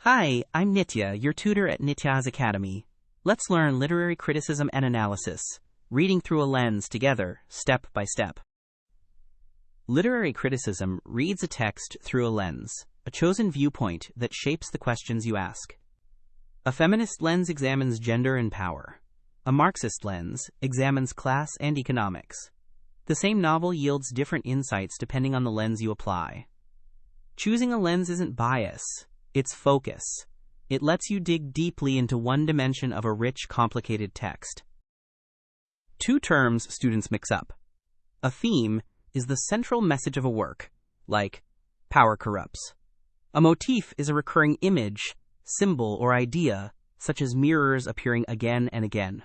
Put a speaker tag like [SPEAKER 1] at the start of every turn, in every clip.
[SPEAKER 1] Hi, I'm Nitya, your tutor at Nityaz Academy. Let's learn literary criticism and analysis, reading through a lens together, step by step. Literary criticism reads a text through a lens, a chosen viewpoint that shapes the questions you ask. A feminist lens examines gender and power. A Marxist lens examines class and economics. The same novel yields different insights depending on the lens you apply. Choosing a lens isn't bias. It's focus. It lets you dig deeply into one dimension of a rich, complicated text. Two terms students mix up. A theme is the central message of a work, like power corrupts. A motif is a recurring image, symbol, or idea, such as mirrors appearing again and again.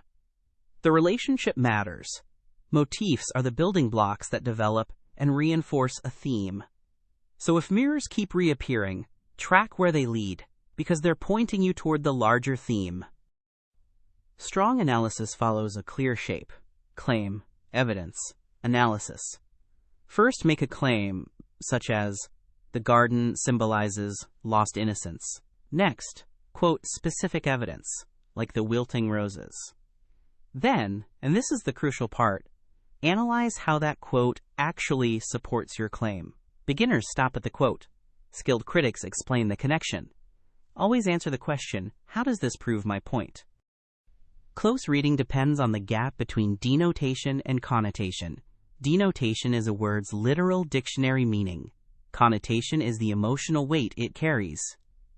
[SPEAKER 1] The relationship matters. Motifs are the building blocks that develop and reinforce a theme. So if mirrors keep reappearing, track where they lead, because they're pointing you toward the larger theme. Strong analysis follows a clear shape: claim, evidence, analysis. First, make a claim, such as, the garden symbolizes lost innocence. Next, quote specific evidence, like the wilting roses. Then, and this is the crucial part, analyze how that quote actually supports your claim. Beginners stop at the quote. Skilled critics explain the connection. Always answer the question, how does this prove my point? Close reading depends on the gap between denotation and connotation. Denotation is a word's literal dictionary meaning. Connotation is the emotional weight it carries.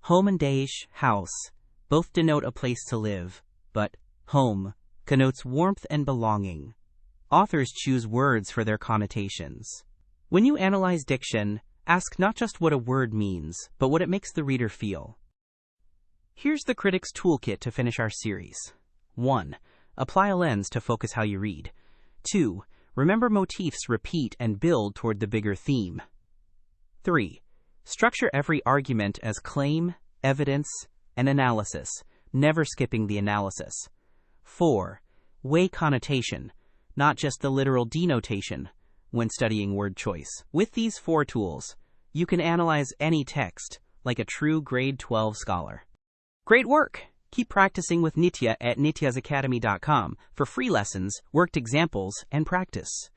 [SPEAKER 1] Home and daish, house, both denote a place to live, but home connotes warmth and belonging. Authors choose words for their connotations. When you analyze diction, ask not just what a word means, but what it makes the reader feel. Here's the critic's toolkit to finish our series. 1. Apply a lens to focus how you read. 2. Remember motifs repeat and build toward the bigger theme. 3. Structure every argument as claim, evidence, and analysis, never skipping the analysis. 4. Weigh connotation, not just the literal denotation, when studying word choice. With these 4 tools, you can analyze any text like a true grade 12 scholar. Great work! Keep practicing with Nitya at nityazacademy.com for free lessons, worked examples, and practice.